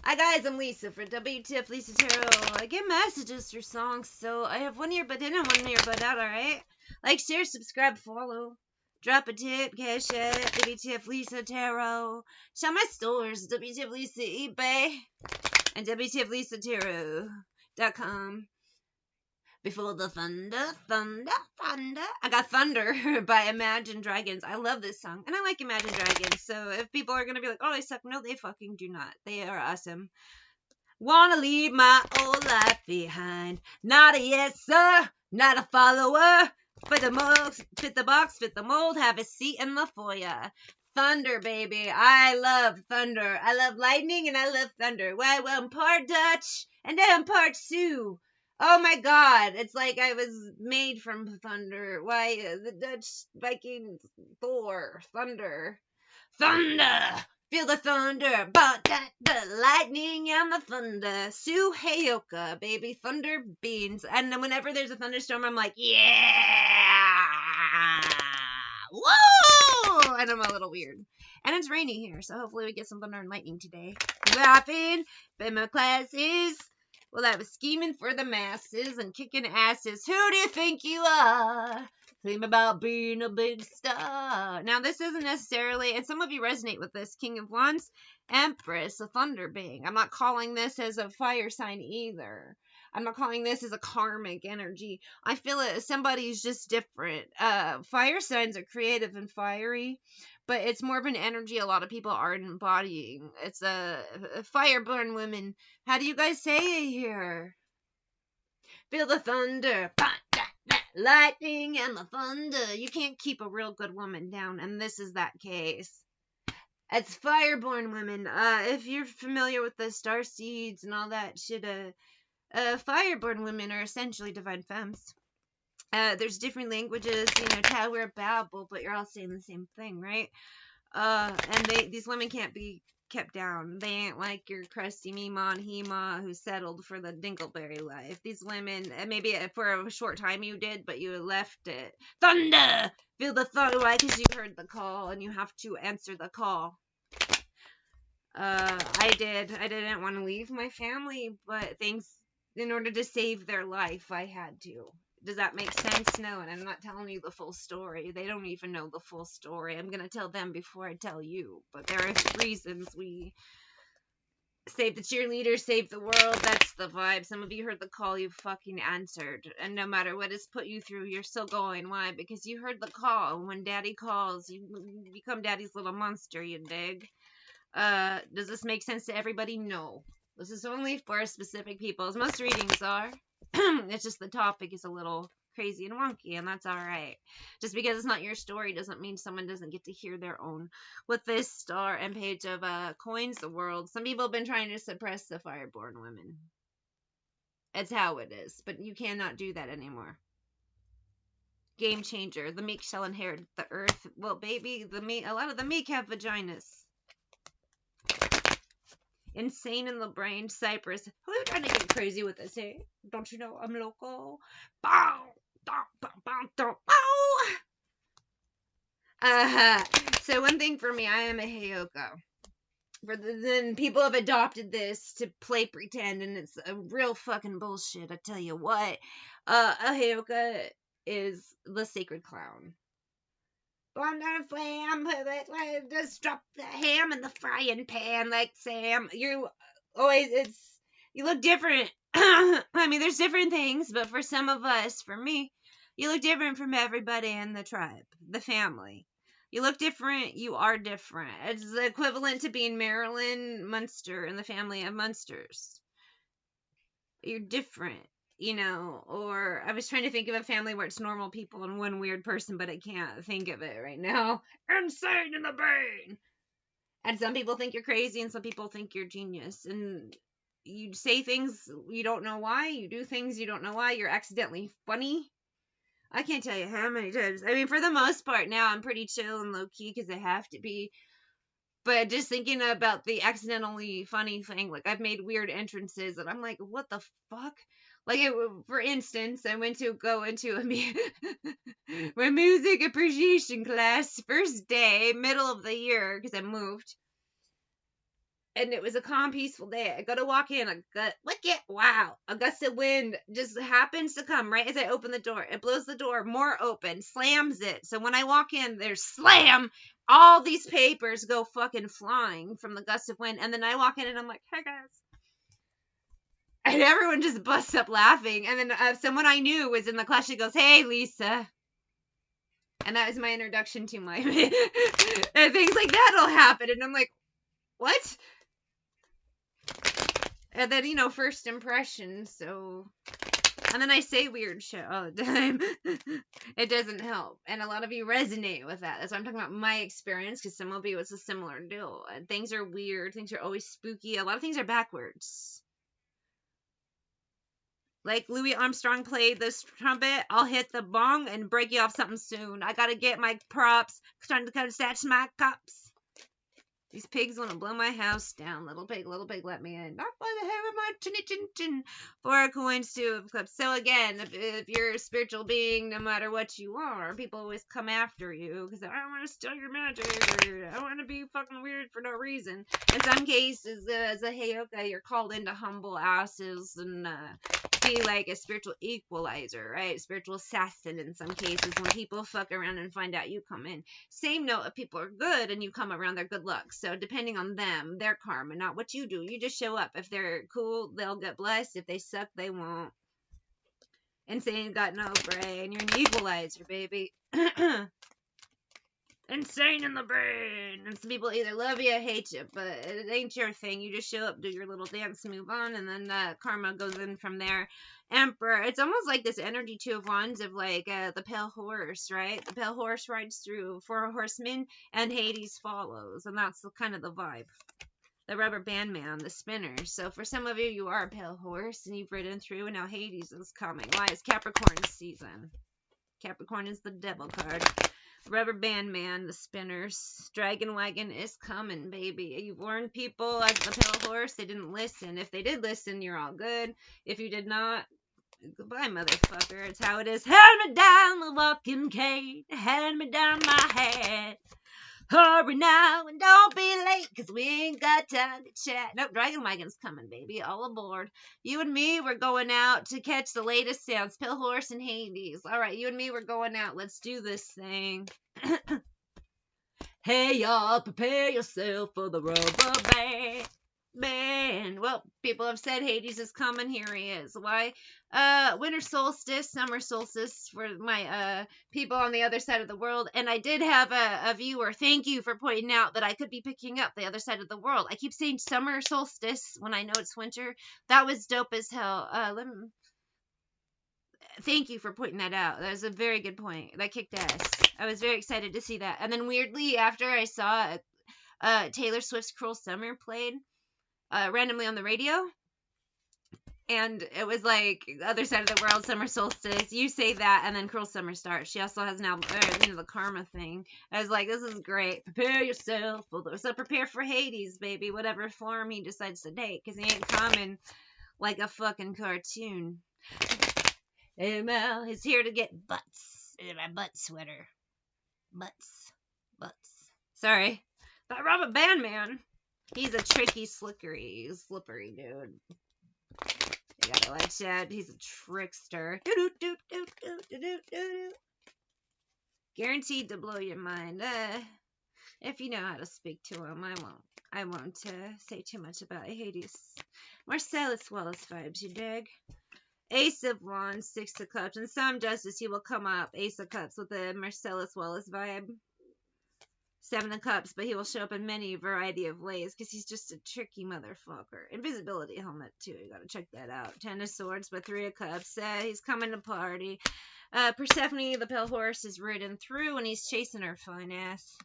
Hi guys, I'm Lisa for wtfLisaTarot. I get messages through songs, so I have one earbud in and one earbud out, alright? Like, share, subscribe, follow. Drop a tip, CashApp, wtfLisaTarot. Shop my stores, wtfLisa eBay, and wtfLisaTarot.com. Before the thunder. I got Thunder by Imagine Dragons. I love this song, and I like Imagine Dragons, so if people are gonna be like, oh, they suck, no, they fucking do not. They are awesome. Wanna leave my old life behind. Not a yes, sir, not a follower. Fit the box, fit the mold, have a seat in the foyer. Thunder, baby. I love thunder. I love lightning and I love thunder. Well, I'm part Dutch and I'm part Sioux. Oh my god, it's like I was made from thunder. Why, the Dutch Vikings, Thor, thunder. Thunder! Feel the thunder, but the lightning and the thunder. Sue Heyoka, baby, thunder beans. And then whenever there's a thunderstorm, I'm like, yeah! Whoa! And I'm a little weird. And it's rainy here, so hopefully we get some thunder and lightning today. Laughing, in my classes. Well, I was scheming for the masses and kicking asses. Who do you think you are? Dream about being a big star. Now, this isn't necessarily, and some of you resonate with this, King of Wands, Empress, a thunder being. I'm not calling this as a fire sign either. I'm not calling this as a karmic energy. I feel it, somebody's just different. Fire signs are creative and fiery, but it's more of an energy a lot of people aren't embodying. It's a fireborn women. How do you guys say it here? Feel the thunder, lightning and the thunder. You can't keep a real good woman down, and this is that case. It's fireborn women. If you're familiar with the star seeds and all that shit, fireborn women are essentially divine femmes. There's different languages, Tower of Babel, but you're all saying the same thing, right? And these women can't be kept down. They ain't like your crusty Mima and Hema who settled for the dingleberry life. These women, maybe for a short time you did, but you left it. Thunder! Feel the thunder. Why? Because you heard the call and you have to answer the call. I did. I didn't want to leave my family, but in order to save their life, I had to. Does that make sense? No, and I'm not telling you the full story. They don't even know the full story. I'm going to tell them before I tell you. But there are reasons we save the cheerleaders, save the world. That's the vibe. Some of you heard the call, you fucking answered. And no matter what has put you through, you're still going. Why? Because you heard the call. When daddy calls, you become daddy's little monster, you dig? Does this make sense to everybody? No. This is only for specific people, as most readings are. It's just the topic is a little crazy and wonky, and that's alright. Just because it's not your story doesn't mean someone doesn't get to hear their own. With this star and page of coins the world, some people have been trying to suppress the fireborn women. It's how it is, but you cannot do that anymore. Game changer. The meek shall inherit the earth. Well, baby, a lot of the meek have vaginas. Insane in the brain, Cypress. Who are you trying to get crazy with this, hey? Don't you know I'm local? Bow! So one thing for me, I am a Heyoka. Then people have adopted this to play pretend, and it's a real fucking bullshit, I tell you what. A Heyoka is the sacred clown. I'm not a flam, just drop the ham in the frying pan like Sam. You look different. I mean, there's different things, but for some of us, for me, you look different from everybody in the tribe, the family. You look different, you are different. It's the equivalent to being Marilyn Munster in the family of Munsters. You're different. Or I was trying to think of a family where it's normal people and one weird person, but I can't think of it right now. Insane in the brain! And some people think you're crazy, and some people think you're genius. And you say things you don't know why, you do things you don't know why, you're accidentally funny. I can't tell you how many times. I mean, for the most part now, I'm pretty chill and low-key because I have to be. But just thinking about the accidentally funny thing, like I've made weird entrances, and I'm like, what the fuck? Like, for instance, I went to go into my music appreciation class, first day, middle of the year, because I moved. And it was a calm, peaceful day. I go to walk in, a gust of wind just happens to come right as I open the door. It blows the door more open, slams it. So when I walk in, there's slam. All these papers go fucking flying from the gust of wind. And then I walk in and I'm like, hey guys. And everyone just busts up laughing. And then someone I knew was in the class. She goes, hey, Lisa. And that was my introduction to my... and things like that will happen. And I'm like, what? And then, first impressions, so... And then I say weird shit all the time. It doesn't help. And a lot of you resonate with that. That's why I'm talking about my experience, because some of you, it's a similar deal. Things are weird. Things are always spooky. A lot of things are backwards. Like Louis Armstrong played this trumpet, I'll hit the bong and break you off something soon. I gotta get my props. Starting to come snatch my cups. These pigs want to blow my house down. Little pig, let me in. Not by the hair of my chinny chin chin. 4 coins, 2 of clubs. So again, if you're a spiritual being, no matter what you are, people always come after you because I want to steal your magic, or I want to be fucking weird for no reason. In some cases, as a Heyoka, you're called into humble asses and be like a spiritual equalizer, right? Spiritual assassin in some cases. When people fuck around and find out you come in. Same note, if people are good and you come around, they're good luck. So depending on them, their karma, not what you do. You just show up. If they're cool, they'll get blessed. If they suck, they won't. Insane got no brain. You're an equalizer, baby. Insane in the brain. And some people either love you or hate you, but it ain't your thing. You just show up, do your little dance, move on, and then karma goes in from there. Emperor. It's almost like this energy 2 of wands of like the pale horse, right? The pale horse rides through 4 horsemen and Hades follows, and that's kind of the vibe. The rubber band man, the spinner. So for some of you, you are a pale horse and you've ridden through, and now Hades is coming. Why? It's Capricorn season. Capricorn is the devil card. Rubber band man, the spinners. Dragon wagon is coming, baby. You've warned people as the pale horse. They didn't listen. If they did listen, you're all good. If you did not, goodbye, motherfucker. It's how it is. Hand me down the walking cane. Hand me down my hat. Hurry now and don't be late, cause we ain't got time to chat. Nope, Dragon Wagon's coming, baby. All aboard. You and me, we're going out to catch the latest sounds. Pale Horse and Hades. Alright, you and me, we're going out. Let's do this thing. Hey, y'all, prepare yourself for the rubber band. Man, well, people have said Hades is coming. Here he is. Why? Winter solstice, summer solstice for my people on the other side of the world. And I did have a viewer. Thank you for pointing out that I could be picking up the other side of the world. I keep saying summer solstice when I know it's winter. That was dope as hell. Thank you for pointing that out. That was a very good point. That kicked ass. I was very excited to see that. And then weirdly, after I saw Taylor Swift's Cruel Summer played randomly on the radio, and it was like the other side of the world, summer solstice. You say that, and then Cruel Summer starts. She also has now the karma thing. I was like, this is great. Prepare yourself. So prepare for Hades, baby. Whatever form he decides to take, because he ain't coming like a fucking cartoon. Hey, Mel, he's here to get butts. In my butt sweater. Butts. Sorry. That rubber band man. He's a tricky, slippery dude. You gotta watch out. He's a trickster. Guaranteed to blow your mind. If you know how to speak to him, I won't say too much about Hades. Marcellus Wallace vibes, you dig? Ace of Wands, 6 of Cups. In some justice, he will come up Ace of Cups with a Marcellus Wallace vibe. 7 of Cups, but he will show up in many variety of ways because he's just a tricky motherfucker. Invisibility helmet, too. You gotta check that out. 10 of Swords, but 3 of Cups. He's coming to party. Persephone, the pale horse, is ridden through, and he's chasing her fine ass.